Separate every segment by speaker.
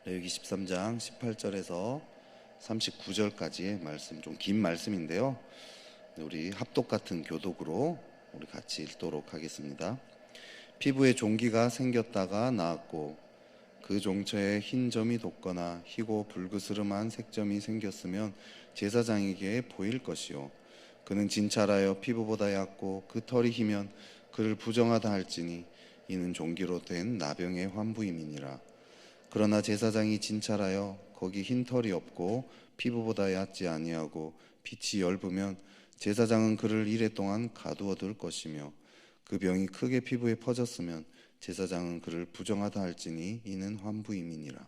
Speaker 1: 레위기 13장 18절에서 39절까지의 말씀, 좀 긴 말씀인데요. 우리 합독 같은 교독으로 우리 같이 읽도록 하겠습니다. 피부에 종기가 생겼다가 나았고 그 종처에 흰 점이 돋거나 희고 불그스름한 색점이 생겼으면 제사장에게 보일 것이요 그는 진찰하여 피부보다 얕고 그 털이 희면 그를 부정하다 할지니 이는 종기로 된 나병의 환부임이니라. 그러나 제사장이 진찰하여 거기 흰 털이 없고 피부보다 얕지 아니하고 빛이 엷으면 제사장은 그를 이레 동안 가두어 둘 것이며 그 병이 크게 피부에 퍼졌으면 제사장은 그를 부정하다 할지니 이는 환부임이니라.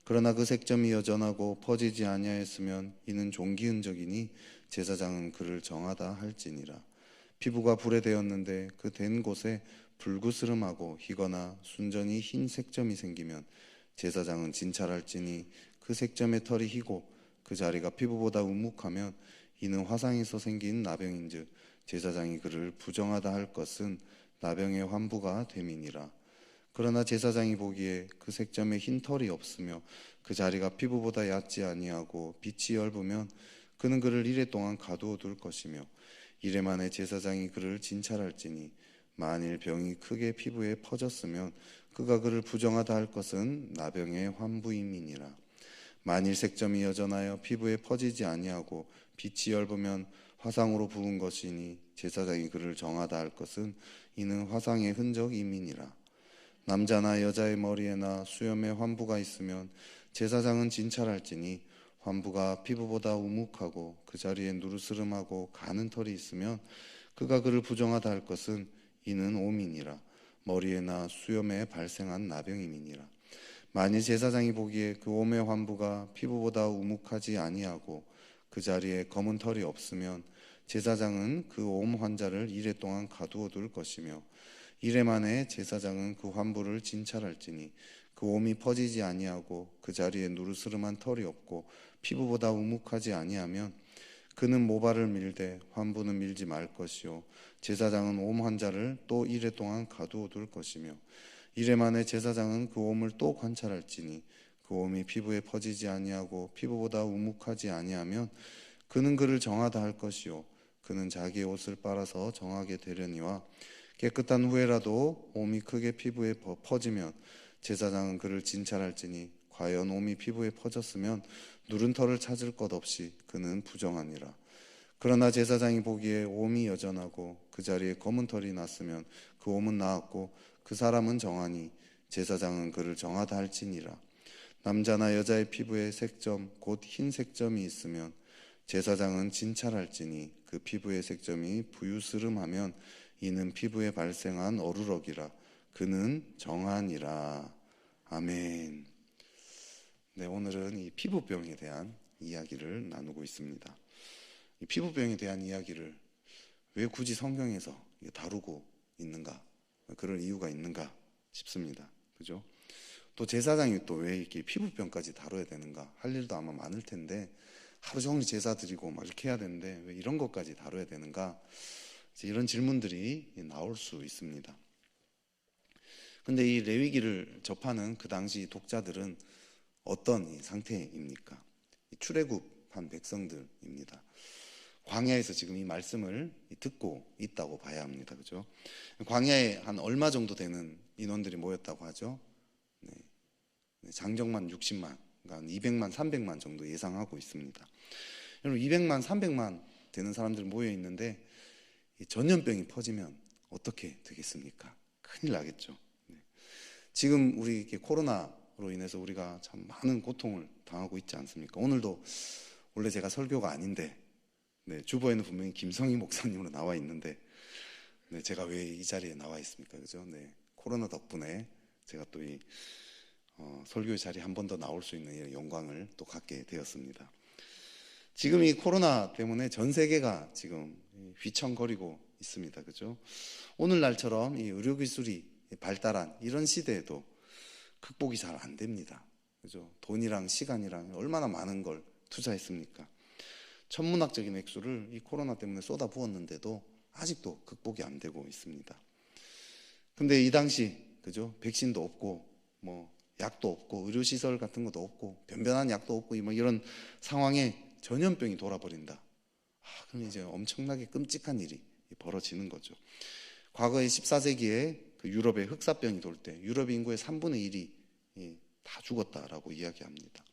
Speaker 1: 그러나 그 색점이 여전하고 퍼지지 아니하였으면 이는 종기 흔적이니 제사장은 그를 정하다 할지니라. 피부가 불에 대었는데 그 된 곳에 불구스름하고 희거나 순전히 흰 색점이 생기면 제사장은 진찰할지니 그 색점의 털이 희고 그 자리가 피부보다 우묵하면 이는 화상에서 생긴 나병인즉 제사장이 그를 부정하다 할 것은 나병의 환부가 됨이니라. 그러나 제사장이 보기에 그 색점에 흰 털이 없으며 그 자리가 피부보다 얕지 아니하고 빛이 엷으면 그는 그를 이레 동안 가두어 둘 것이며 이레 만에 제사장이 그를 진찰할지니 만일 병이 크게 피부에 퍼졌으면 그가 그를 부정하다 할 것은 나병의 환부임이니라. 만일 색점이 여전하여 피부에 퍼지지 아니하고 빛이 엷으면 화상으로 부은 것이니 제사장이 그를 정하다 할 것은 이는 화상의 흔적임이니라. 남자나 여자의 머리에나 수염에 환부가 있으면 제사장은 진찰할지니 환부가 피부보다 우묵하고 그 자리에 누르스름하고 가는 털이 있으면 그가 그를 부정하다 할 것은 이는 오민이라. 머리에나 수염에 발생한 나병임이니라. 만일 제사장이 보기에 그 옴의 환부가 피부보다 우묵하지 아니하고 그 자리에 검은 털이 없으면 제사장은 그 옴 환자를 이레 동안 가두어 둘 것이며 이레 만에 제사장은 그 환부를 진찰할지니 그 옴이 퍼지지 아니하고 그 자리에 누르스름한 털이 없고 피부보다 우묵하지 아니하면 그는 모발을 밀되 환부는 밀지 말 것이요 제사장은 옴 환자를 또 이레 동안 가두어 둘 것이며 이레 만에 제사장은 그 옴을 또 관찰할지니 그 옴이 피부에 퍼지지 아니하고 피부보다 우묵하지 아니하면 그는 그를 정하다 할 것이요 그는 자기의 옷을 빨아서 정하게 되려니와 깨끗한 후에라도 옴이 크게 피부에 퍼지면 제사장은 그를 진찰할지니 과연 옴이 피부에 퍼졌으면 누른 털을 찾을 것 없이 그는 부정하니라. 그러나 제사장이 보기에 옴이 여전하고 그 자리에 검은 털이 났으면 그 옴은 나았고 그 사람은 정하니 제사장은 그를 정하다 할지니라. 남자나 여자의 피부에 색점 곧 흰 색점이 있으면 제사장은 진찰할지니 그 피부의 색점이 부유스름하면 이는 피부에 발생한 어루럭이라. 그는 정하니라. 아멘. 네, 오늘은 이 피부병에 대한 이야기를 나누고 있습니다. 이 피부병에 대한 이야기를 왜 굳이 성경에서 다루고 있는가? 그럴 이유가 있는가 싶습니다. 그죠? 또 제사장이 또 왜 이렇게 피부병까지 다뤄야 되는가? 할 일도 아마 많을 텐데 하루 종일 제사 드리고 막 이렇게 해야 되는데 왜 이런 것까지 다뤄야 되는가? 이런 질문들이 나올 수 있습니다. 근데 이 레위기를 접하는 그 당시 독자들은 어떤 이 상태입니까? 출애굽한 백성들입니다. 광야에서 지금 이 말씀을 듣고 있다고 봐야 합니다. 그죠? 광야에 한 얼마 정도 되는 인원들이 모였다고 하죠? 네. 장정만 60만, 그러니까 200만, 300만 정도 예상하고 있습니다. 여러분 200만, 300만 되는 사람들 모여 있는데 전염병이 퍼지면 어떻게 되겠습니까? 큰일 나겠죠. 네. 지금 우리 코로나로 인해서 우리가 참 많은 고통을 당하고 있지 않습니까? 오늘도 원래 제가 설교가 아닌데 주보에는 분명히 김성희 목사님으로 나와 있는데 제가 왜 이 자리에 나와 있습니까? 그죠? 코로나 덕분에 제가 또 이 설교 자리에 한 번 더 나올 수 있는 영광을 또 갖게 되었습니다. 지금 이 코로나 때문에 전 세계가 지금 휘청거리고 있습니다. 그죠? 오늘날처럼 이 의료기술이 발달한 이런 시대에도 극복이 잘 안 됩니다. 그죠? 돈이랑 시간이랑 얼마나 많은 걸 투자했습니까? 천문학적인 액수를 이 코로나 때문에 쏟아부었는데도 아직도 극복이 안 되고 있습니다. 근데 이 당시, 그죠? 백신도 없고, 약도 없고 의료시설 같은 것도 없고 변변한 약도 없고 뭐 이런 상황에 전염병이 돌아버린다. 그럼 이제 엄청나게 끔찍한 일이 벌어지는 거죠. 과거에 14세기에 그 유럽에 흑사병이 돌 때 유럽 인구의 3분의 1이 다 죽었다라고 이야기합니다.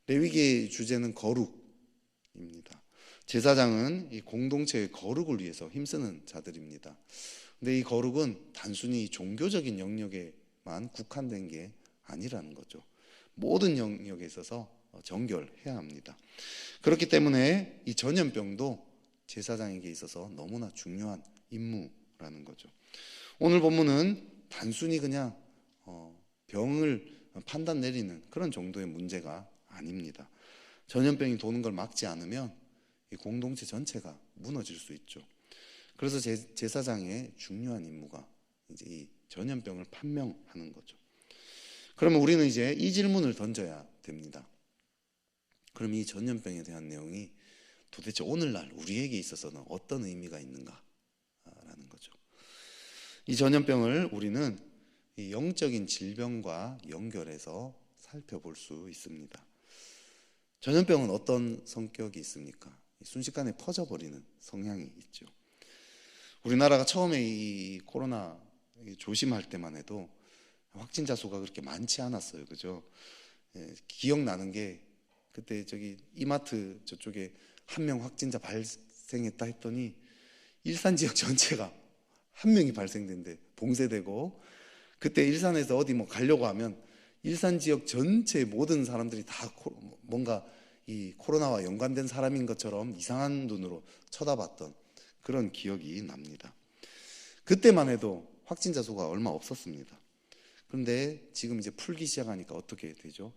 Speaker 1: 레위기의 주제는 거룩입니다. 제사장은 이 공동체의 거룩을 위해서 힘쓰는 자들입니다. 근데 이 거룩은 단순히 종교적인 영역에만 국한된 게 아니라는 거죠. 모든 영역에 있어서 정결해야 합니다. 그렇기 때문에 이 전염병도 제사장에게 있어서 너무나 중요한 임무라는 거죠. 오늘 본문은 단순히 그냥 병을 판단 내리는 그런 정도의 문제가 아닙니다. 전염병이 도는 걸 막지 않으면 이 공동체 전체가 무너질 수 있죠. 그래서 제사장의 중요한 임무가 이제 이 전염병을 판명하는 거죠. 그러면 우리는 이제 이 질문을 던져야 됩니다. 그럼 이 전염병에 대한 내용이 도대체 오늘날 우리에게 있어서는 어떤 의미가 있는가라는 거죠. 이 전염병을 우리는 이 영적인 질병과 연결해서 살펴볼 수 있습니다. 전염병은 어떤 성격이 있습니까? 순식간에 퍼져버리는 성향이 있죠. 우리나라가 처음에 이 코로나 조심할 때만 해도 확진자 수가 그렇게 많지 않았어요. 그죠? 기억나는 게 그때 저기 이마트 저쪽에 한 명 확진자 발생했다 했더니 일산 지역 전체가 한 명이 발생된데 봉쇄되고, 그때 일산에서 어디 뭐 가려고 하면 일산 지역 전체 모든 사람들이 다 뭔가 이 코로나와 연관된 사람인 것처럼 이상한 눈으로 쳐다봤던 그런 기억이 납니다. 그때만 해도 확진자 수가 얼마 없었습니다. 그런데 지금 이제 풀기 시작하니까 어떻게 되죠?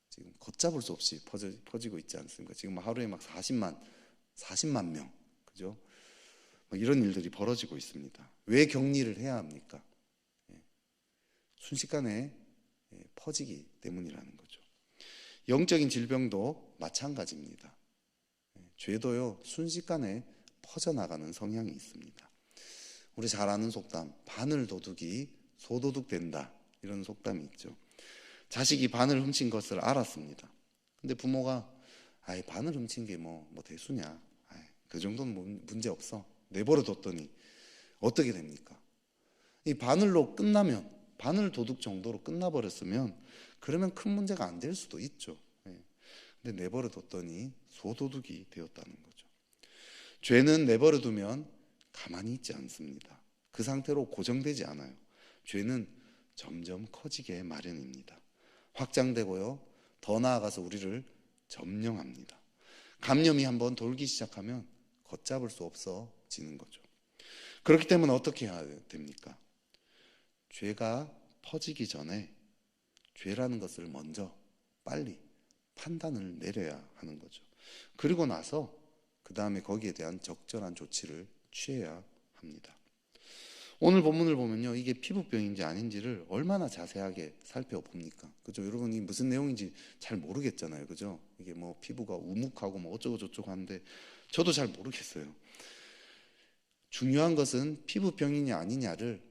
Speaker 1: 지금 걷잡을 수 없이 퍼지고 있지 않습니까? 지금 하루에 막 40만 명, 그죠? 이런 일들이 벌어지고 있습니다. 왜 격리를 해야 합니까? 순식간에 퍼지기 때문이라는 거죠. 영적인 질병도 마찬가지입니다. 죄도요, 순식간에 퍼져나가는 성향이 있습니다. 우리 잘 아는 속담, 바늘 도둑이 소도둑 된다, 이런 속담이 있죠. 자식이 바늘 훔친 것을 알았습니다. 근데 부모가 바늘 훔친 게 뭐 대수냐, 그 정도는 문제 없어, 내버려 뒀더니 어떻게 됩니까? 이 바늘로 끝나면, 바늘 도둑 정도로 끝나버렸으면 그러면 큰 문제가 안 될 수도 있죠. 근데 내버려 뒀더니 소도둑이 되었다는 거죠. 죄는 내버려 두면 가만히 있지 않습니다. 그 상태로 고정되지 않아요. 죄는 점점 커지게 마련입니다. 확장되고요, 더 나아가서 우리를 점령합니다. 감염이 한번 돌기 시작하면 걷잡을 수 없어지는 거죠. 그렇기 때문에 어떻게 해야 됩니까? 죄가 퍼지기 전에 죄라는 것을 먼저 빨리 판단을 내려야 하는 거죠. 그리고 나서 그 다음에 거기에 대한 적절한 조치를 취해야 합니다. 오늘 본문을 보면요, 이게 피부병인지 아닌지를 얼마나 자세하게 살펴봅니까? 그죠? 여러분이 무슨 내용인지 잘 모르겠잖아요. 그죠? 이게 뭐 피부가 우묵하고 뭐 어쩌고 저쩌고 하는데 저도 잘 모르겠어요. 중요한 것은 피부병이냐 아니냐를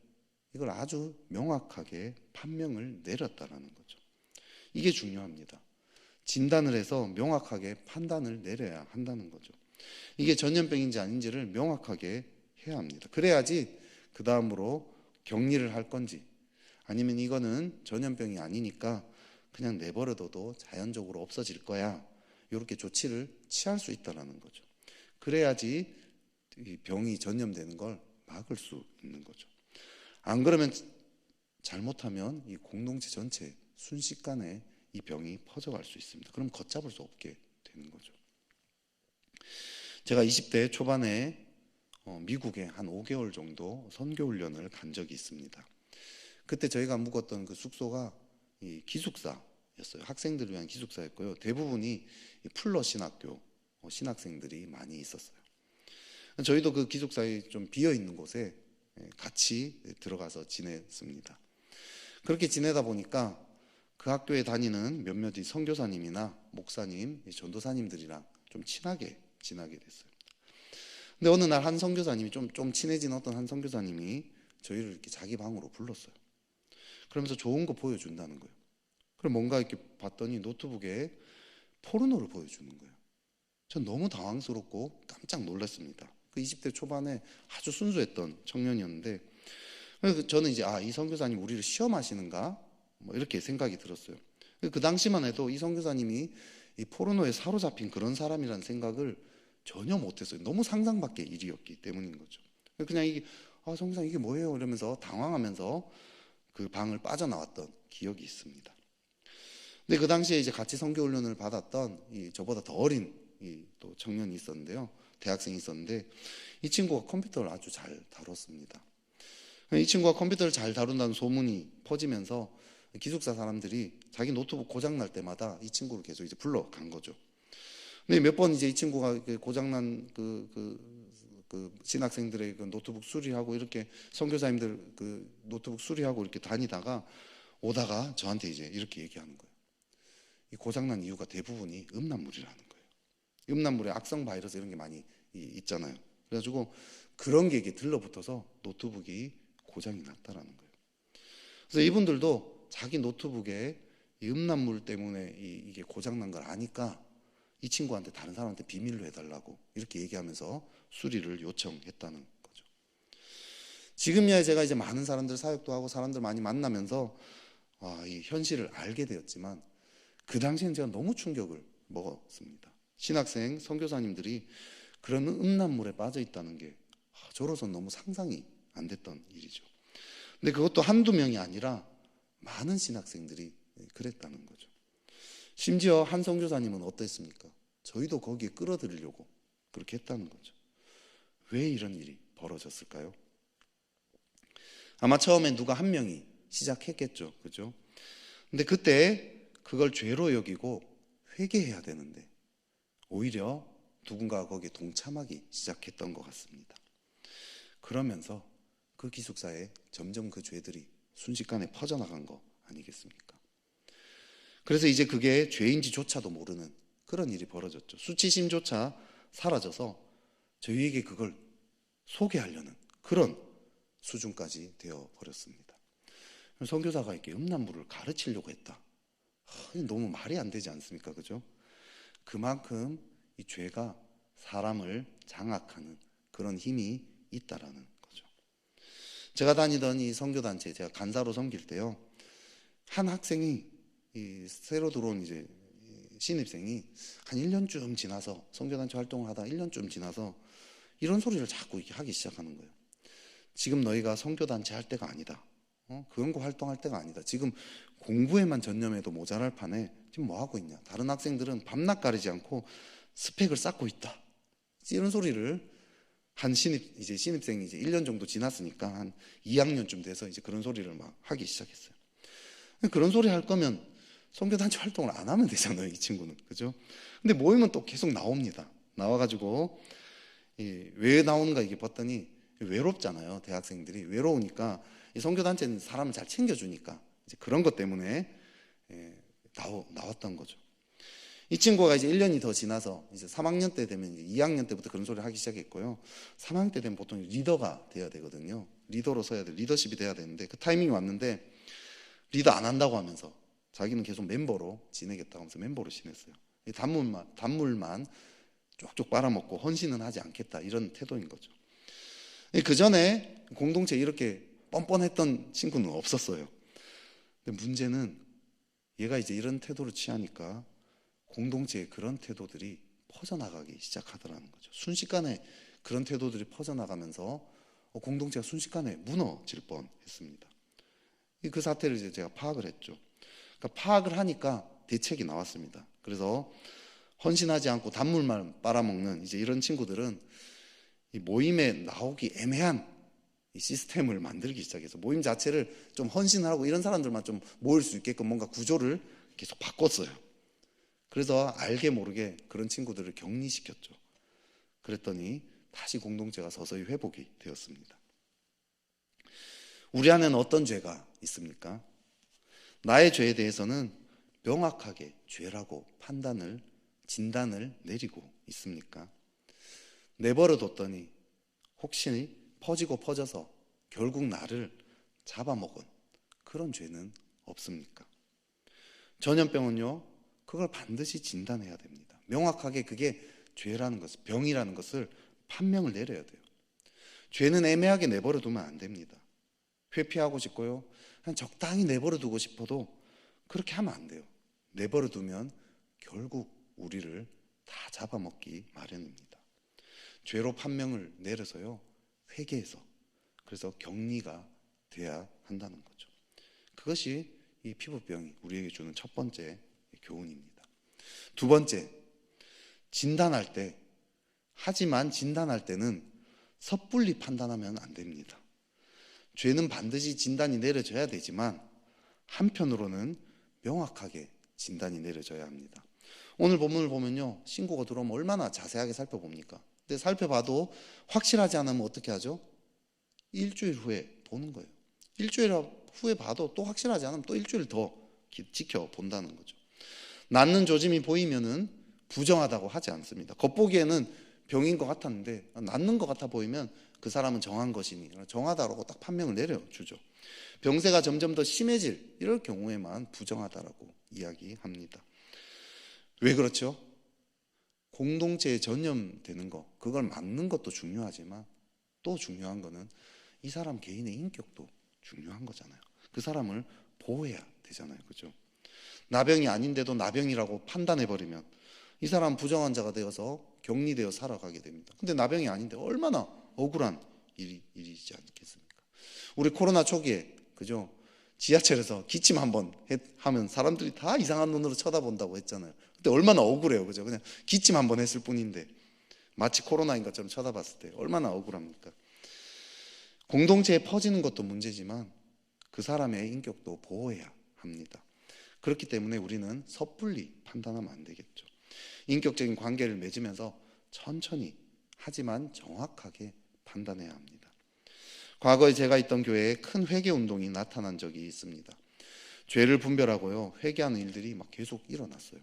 Speaker 1: 이걸 아주 명확하게 판명을 내렸다라는 거죠. 이게 중요합니다. 진단을 해서 명확하게 판단을 내려야 한다는 거죠. 이게 전염병인지 아닌지를 명확하게 해야 합니다. 그래야지 그 다음으로 격리를 할 건지, 아니면 이거는 전염병이 아니니까 그냥 내버려둬도 자연적으로 없어질 거야, 이렇게 조치를 취할 수 있다는 거죠. 그래야지 이 병이 전염되는 걸 막을 수 있는 거죠. 안 그러면 잘못하면 이 공동체 전체 순식간에 이 병이 퍼져갈 수 있습니다. 그럼 걷잡을 수 없게 되는 거죠. 제가 20대 초반에 미국에 한 5개월 정도 선교 훈련을 간 적이 있습니다. 그때 저희가 묵었던 그 숙소가 이 기숙사였어요. 학생들을 위한 기숙사였고요. 대부분이 풀러 신학교 신학생들이 많이 있었어요. 저희도 그 기숙사에 좀 비어 있는 곳에 같이 들어가서 지냈습니다. 그렇게 지내다 보니까 그 학교에 다니는 몇몇이 선교사님이나 목사님, 전도사님들이랑 좀 친하게 지나게 됐어요. 근데 어느 날 한 선교사님이 좀 친해진 어떤 한 선교사님이 저희를 이렇게 자기 방으로 불렀어요. 그러면서 좋은 거 보여준다는 거예요. 그럼 뭔가 이렇게 봤더니 노트북에 포르노를 보여주는 거예요. 전 너무 당황스럽고 깜짝 놀랐습니다. 그 20대 초반에 아주 순수했던 청년이었는데, 그래서 저는 이제 이 선교사님 우리를 시험하시는가 뭐 이렇게 생각이 들었어요. 그 당시만 해도 이 선교사님이 이 포르노에 사로잡힌 그런 사람이라는 생각을 전혀 못했어요. 너무 상상 밖의 일이었기 때문인 거죠. 그냥 이게 선교사님 이게 뭐예요? 이러면서 당황하면서 그 방을 빠져나왔던 기억이 있습니다. 근데 그 당시에 이제 같이 선교 훈련을 받았던 저보다 더 어린 또 청년이 있었는데요. 대학생이 있었는데 이 친구가 컴퓨터를 아주 잘 다뤘습니다. 이 친구가 컴퓨터를 잘 다룬다는 소문이 퍼지면서 기숙사 사람들이 자기 노트북 고장 날 때마다 이 친구를 계속 이제 불러간 거죠. 근데 몇 번 이제 이 친구가 고장난 그 신학생들의 그 노트북 수리하고 이렇게 선교사님들 그 노트북 수리하고 이렇게 다니다가 오다가 저한테 이제 이렇게 얘기하는 거예요. 이 고장난 이유가 대부분이 음란물이라는 거예요. 음란물에 악성 바이러스 이런 게 많이 있잖아요. 그래가지고 그런 게 이게 들러붙어서 노트북이 고장이 났다라는 거예요. 그래서 이분들도 자기 노트북에 이 음란물 때문에 이게 고장난 걸 아니까 이 친구한테 다른 사람한테 비밀로 해달라고 이렇게 얘기하면서 수리를 요청했다는 거죠. 지금이야 제가 이제 많은 사람들 사역도 하고 사람들 많이 만나면서 이 현실을 알게 되었지만 그 당시에는 제가 너무 충격을 먹었습니다. 신학생 선교사님들이 그런 음란물에 빠져 있다는 게 저로서는 너무 상상이 안 됐던 일이죠. 근데 그것도 한두 명이 아니라 많은 신학생들이 그랬다는 거죠. 심지어 한 선교사님은 어땠습니까? 저희도 거기에 끌어들이려고 그렇게 했다는 거죠. 왜 이런 일이 벌어졌을까요? 아마 처음에 누가 한 명이 시작했겠죠. 그죠? 근데 그때 그걸 죄로 여기고 회개해야 되는데 오히려 누군가가 거기에 동참하기 시작했던 것 같습니다. 그러면서 그 기숙사에 점점 그 죄들이 순식간에 퍼져나간 거 아니겠습니까? 그래서 이제 그게 죄인지조차도 모르는 그런 일이 벌어졌죠. 수치심조차 사라져서 저희에게 그걸 소개하려는 그런 수준까지 되어버렸습니다. 선교사가 이렇게 음란물을 가르치려고 했다. 너무 말이 안 되지 않습니까? 그죠? 그만큼 이 죄가 사람을 장악하는 그런 힘이 있다라는 거죠. 제가 다니던 이 선교단체, 제가 간사로 섬길 때요, 한 학생이 새로 들어온 이제 신입생이 한 1년쯤 지나서 선교단체 활동을 하다 1년쯤 지나서 이런 소리를 자꾸 이렇게 하기 시작하는 거예요. 지금 너희가 선교단체 할 때가 아니다. 그런 거 활동할 때가 아니다. 지금 공부에만 전념해도 모자랄 판에 지금 뭐 하고 있냐. 다른 학생들은 밤낮 가리지 않고 스펙을 쌓고 있다. 이런 소리를 한 신입생이 이제 1년 정도 지났으니까 한 2학년쯤 돼서 이제 그런 소리를 막 하기 시작했어요. 그런 소리 할 거면 선교단체 활동을 안 하면 되잖아요, 이 친구는. 그죠? 근데 모이면 또 계속 나옵니다. 나와가지고, 왜 나오는가 이게 봤더니 외롭잖아요, 대학생들이. 외로우니까 이 선교단체는 사람을 잘 챙겨주니까 이제 그런 것 때문에 나왔던 거죠. 이 친구가 이제 1년이 더 지나서 이제 3학년 때 되면 이제 2학년 때부터 그런 소리를 하기 시작했고요. 3학년 때 되면 보통 리더가 돼야 되거든요. 리더로 서야 돼. 리더십이 돼야 되는데 그 타이밍이 왔는데 리더 안 한다고 하면서 자기는 계속 멤버로 지내겠다고 하면서 멤버로 지냈어요. 단물만 쪽쪽 빨아먹고 헌신은 하지 않겠다 이런 태도인 거죠. 그 전에 공동체에 이렇게 뻔뻔했던 친구는 없었어요. 근데 문제는 얘가 이제 이런 태도를 취하니까 공동체에 그런 태도들이 퍼져나가기 시작하더라는 거죠. 순식간에 그런 태도들이 퍼져나가면서 공동체가 순식간에 무너질 뻔했습니다. 그 사태를 이제 제가 파악을 했죠. 그러니까 파악을 하니까 대책이 나왔습니다. 그래서 헌신하지 않고 단물만 빨아먹는 이제 이런 친구들은 이 모임에 나오기 애매한 이 시스템을 만들기 시작해서 모임 자체를 좀 헌신하고 이런 사람들만 좀 모일 수 있게끔 뭔가 구조를 계속 바꿨어요. 그래서 알게 모르게 그런 친구들을 격리시켰죠. 그랬더니 다시 공동체가 서서히 회복이 되었습니다. 우리 안에는 어떤 죄가 있습니까? 나의 죄에 대해서는 명확하게 죄라고 진단을 내리고 있습니까? 내버려 뒀더니 혹시 퍼지고 퍼져서 결국 나를 잡아먹은 그런 죄는 없습니까? 전염병은요, 그걸 반드시 진단해야 됩니다. 명확하게 그게 죄라는 것을, 병이라는 것을 판명을 내려야 돼요. 죄는 애매하게 내버려 두면 안 됩니다. 회피하고 싶고요, 그냥 적당히 내버려 두고 싶어도 그렇게 하면 안 돼요. 내버려 두면 결국 우리를 다 잡아먹기 마련입니다. 죄로 판명을 내려서요, 회개해서, 그래서 격리가 돼야 한다는 거죠. 그것이 이 피부병이 우리에게 주는 첫 번째 교훈입니다. 두 번째, 진단할 때, 하지만 진단할 때는 섣불리 판단하면 안 됩니다. 죄는 반드시 진단이 내려져야 되지만 한편으로는 명확하게 진단이 내려져야 합니다. 오늘 본문을 보면요, 신고가 들어오면 얼마나 자세하게 살펴봅니까? 근데 살펴봐도 확실하지 않으면 어떻게 하죠? 일주일 후에 보는 거예요. 일주일 후에 봐도 또 확실하지 않으면 또 일주일 더 지켜본다는 거죠. 낫는 조짐이 보이면은 부정하다고 하지 않습니다. 겉보기에는 병인 것 같았는데 낫는 것 같아 보이면 그 사람은 정한 것이니 정하다라고 딱 판명을 내려주죠. 병세가 점점 더 심해질 이럴 경우에만 부정하다라고 이야기합니다. 왜 그렇죠? 공동체에 전염되는 거, 그걸 막는 것도 중요하지만 또 중요한 거는 이 사람 개인의 인격도 중요한 거잖아요. 그 사람을 보호해야 되잖아요. 그죠? 나병이 아닌데도 나병이라고 판단해버리면 이 사람 부정환자가 되어서 격리되어 살아가게 됩니다. 근데 나병이 아닌데 얼마나 억울한 일이지 않겠습니까? 우리 코로나 초기에, 그죠? 지하철에서 기침 한번 하면 사람들이 다 이상한 눈으로 쳐다본다고 했잖아요. 근데 얼마나 억울해요. 그죠? 그냥 기침 한번 했을 뿐인데 마치 코로나인 것처럼 쳐다봤을 때 얼마나 억울합니까? 공동체에 퍼지는 것도 문제지만 그 사람의 인격도 보호해야 합니다. 그렇기 때문에 우리는 섣불리 판단하면 안 되겠죠. 인격적인 관계를 맺으면서 천천히 하지만 정확하게 판단해야 합니다. 과거에 제가 있던 교회에 큰 회개 운동이 나타난 적이 있습니다. 죄를 분별하고요, 회개하는 일들이 막 계속 일어났어요.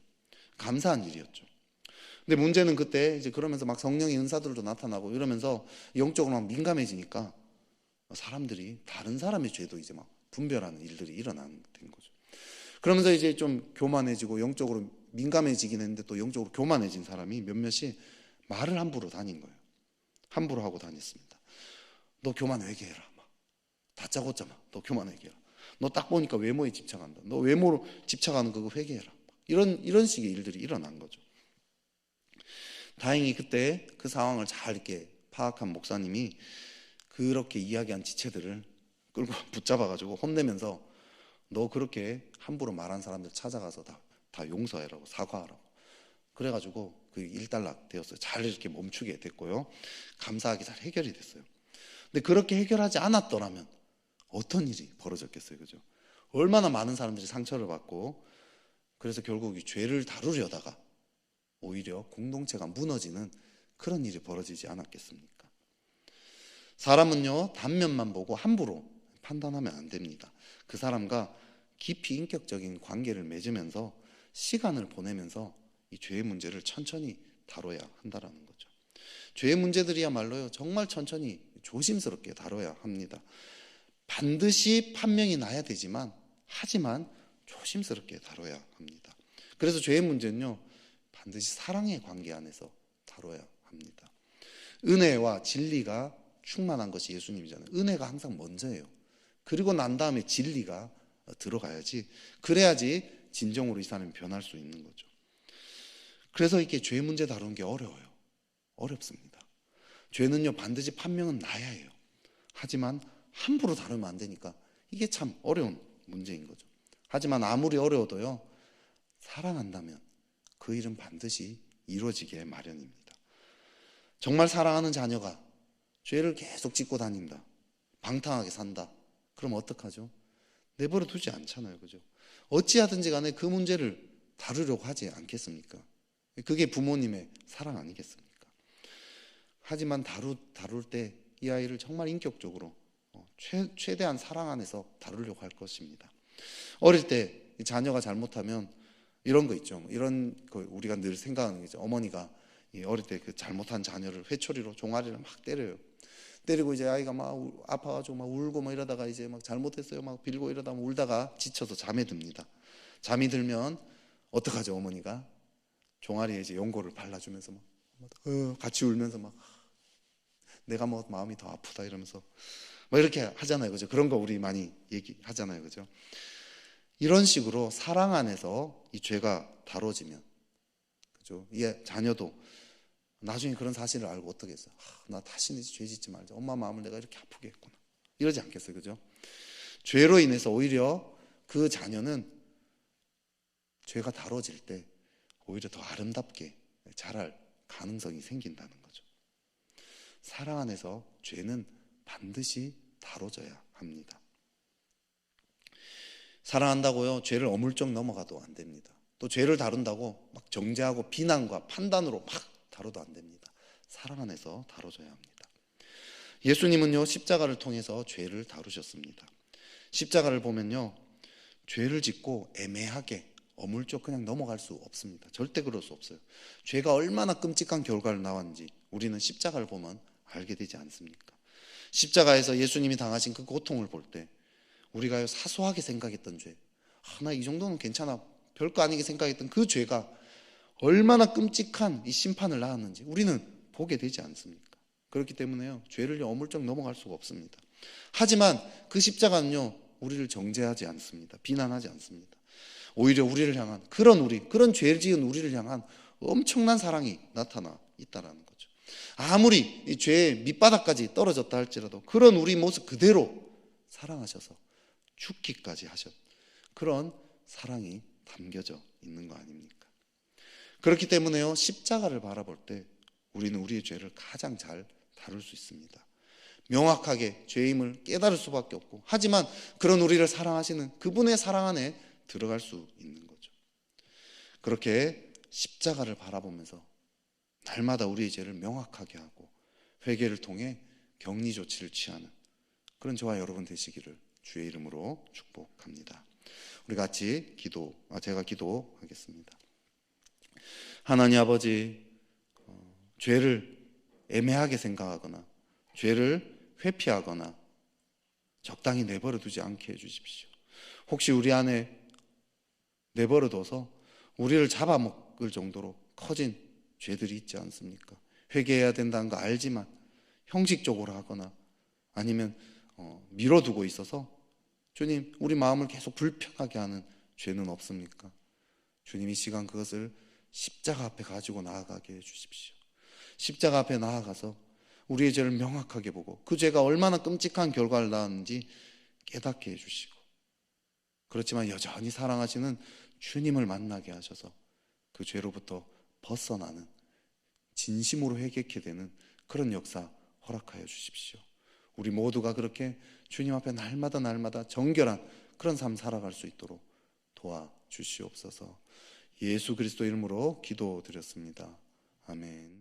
Speaker 1: 감사한 일이었죠. 근데 문제는 그때 이제 그러면서 막 성령의 은사들도 나타나고 이러면서 영적으로 막 민감해지니까 사람들이 다른 사람의 죄도 이제 막 분별하는 일들이 일어나는 거죠. 그러면서 이제 좀 교만해지고 영적으로 민감해지긴 했는데 또 영적으로 교만해진 사람이 몇몇이 말을 함부로 다닌 거예요. 함부로 하고 다녔습니다. 너 교만 회개해라. 막 다짜고짜 막 너 교만 회개해라. 너 딱 보니까 외모에 집착한다. 너 외모로 집착하는 그거 회개해라. 이런 식의 일들이 일어난 거죠. 다행히 그때 그 상황을 잘 이렇게 파악한 목사님이 그렇게 이야기한 지체들을 끌고 붙잡아가지고 혼내면서 너 그렇게 함부로 말한 사람들 찾아가서 다 용서해라고, 사과하라고. 그래가지고 그 일단락 되었어요. 잘 이렇게 멈추게 됐고요. 감사하게 잘 해결이 됐어요. 근데 그렇게 해결하지 않았더라면 어떤 일이 벌어졌겠어요. 그죠? 얼마나 많은 사람들이 상처를 받고 그래서 결국 이 죄를 다루려다가 오히려 공동체가 무너지는 그런 일이 벌어지지 않았겠습니까? 사람은요, 단면만 보고 함부로 판단하면 안 됩니다. 그 사람과 깊이 인격적인 관계를 맺으면서 시간을 보내면서 이 죄의 문제를 천천히 다뤄야 한다는 거죠. 죄의 문제들이야말로요, 정말 천천히 조심스럽게 다뤄야 합니다. 반드시 판명이 나야 되지만 하지만 조심스럽게 다뤄야 합니다. 그래서 죄의 문제는요, 반드시 사랑의 관계 안에서 다뤄야 합니다. 은혜와 진리가 충만한 것이 예수님이잖아요. 은혜가 항상 먼저예요. 그리고 난 다음에 진리가 들어가야지, 그래야지 진정으로 이 사람이 변할 수 있는 거죠. 그래서 이렇게 죄 문제 다루는 게 어려워요. 어렵습니다. 죄는요, 반드시 판명은 나야 해요. 하지만 함부로 다루면 안 되니까 이게 참 어려운 문제인 거죠. 하지만 아무리 어려워도요, 사랑한다면 그 일은 반드시 이루어지게 마련입니다. 정말 사랑하는 자녀가 죄를 계속 짓고 다닌다, 방탕하게 산다, 그럼 어떡하죠? 내버려 두지 않잖아요. 그죠? 어찌하든지 간에 그 문제를 다루려고 하지 않겠습니까? 그게 부모님의 사랑 아니겠습니까? 하지만 다룰 때 이 아이를 정말 인격적으로 최대한 사랑 안에서 다루려고 할 것입니다. 어릴 때 자녀가 잘못하면 이런 거 있죠. 이런 거 우리가 늘 생각하는 거죠. 어머니가 어릴 때 그 잘못한 자녀를 회초리로 종아리를 막 때려요. 때리고 이제 아이가 막 아파가지고 막 울고 막 이러다가 이제 막 잘못했어요 막 빌고 이러다 막 울다가 지쳐서 잠에 듭니다. 잠이 들면 어떡하죠? 어머니가 종아리에 이제 연고를 발라주면서 막 같이 울면서 막 내가 뭐 마음이 더 아프다 이러면서 막 이렇게 하잖아요, 그죠? 그런 거 우리 많이 얘기하잖아요, 그죠? 이런 식으로 사랑 안에서 이 죄가 다뤄지면, 그죠? 이 자녀도 나중에 그런 사실을 알고 어떻게 했어요? 나 다시는 죄 짓지 말자. 엄마 마음을 내가 이렇게 아프게 했구나. 이러지 않겠어요, 그죠? 죄로 인해서 오히려 그 자녀는 죄가 다뤄질 때 오히려 더 아름답게 자랄 가능성이 생긴다는 거죠. 사랑 안에서 죄는 반드시 다뤄져야 합니다. 사랑한다고요, 죄를 어물쩍 넘어가도 안 됩니다. 또 죄를 다룬다고 막 정죄하고 비난과 판단으로 막 다뤄도 안 됩니다. 사랑 안에서 다뤄져야 합니다. 예수님은요, 십자가를 통해서 죄를 다루셨습니다. 십자가를 보면요, 죄를 짓고 애매하게 어물쩍 그냥 넘어갈 수 없습니다. 절대 그럴 수 없어요. 죄가 얼마나 끔찍한 결과를 낳았는지 우리는 십자가를 보면 알게 되지 않습니까? 십자가에서 예수님이 당하신 그 고통을 볼 때 우리가 사소하게 생각했던 죄, 나 이 정도는 괜찮아, 별거 아니게 생각했던 그 죄가 얼마나 끔찍한 이 심판을 낳았는지 우리는 보게 되지 않습니까? 그렇기 때문에요, 죄를 어물쩍 넘어갈 수가 없습니다. 하지만 그 십자가는요, 우리를 정죄하지 않습니다. 비난하지 않습니다. 오히려 우리를 향한 그런 죄를 지은 우리를 향한 엄청난 사랑이 나타나 있다라는 거죠. 아무리 이 죄의 밑바닥까지 떨어졌다 할지라도 그런 우리 모습 그대로 사랑하셔서 죽기까지 하셨, 그런 사랑이 담겨져 있는 거 아닙니까? 그렇기 때문에요, 십자가를 바라볼 때 우리는 우리의 죄를 가장 잘 다룰 수 있습니다. 명확하게 죄임을 깨달을 수밖에 없고, 하지만 그런 우리를 사랑하시는 그분의 사랑 안에 들어갈 수 있는 거죠. 그렇게 십자가를 바라보면서 날마다 우리의 죄를 명확하게 하고 회개를 통해 격리 조치를 취하는 그런 저와 여러분 되시기를 주의 이름으로 축복합니다. 우리 같이 제가 기도하겠습니다. 하나님 아버지, 죄를 애매하게 생각하거나 죄를 회피하거나 적당히 내버려 두지 않게 해주십시오. 혹시 우리 안에 내버려 둬서 우리를 잡아먹을 정도로 커진 죄들이 있지 않습니까? 회개해야 된다는 거 알지만 형식적으로 하거나 아니면 미뤄두고 있어서 주님, 우리 마음을 계속 불편하게 하는 죄는 없습니까? 주님, 이 시간 그것을 십자가 앞에 가지고 나아가게 해주십시오. 십자가 앞에 나아가서 우리의 죄를 명확하게 보고 그 죄가 얼마나 끔찍한 결과를 낳았는지 깨닫게 해주시고, 그렇지만 여전히 사랑하시는 주님을 만나게 하셔서 그 죄로부터 벗어나는, 진심으로 회개케 되는 그런 역사 허락하여 주십시오. 우리 모두가 그렇게 주님 앞에 날마다 정결한 그런 삶 살아갈 수 있도록 도와주시옵소서. 예수 그리스도 이름으로 기도드렸습니다. 아멘.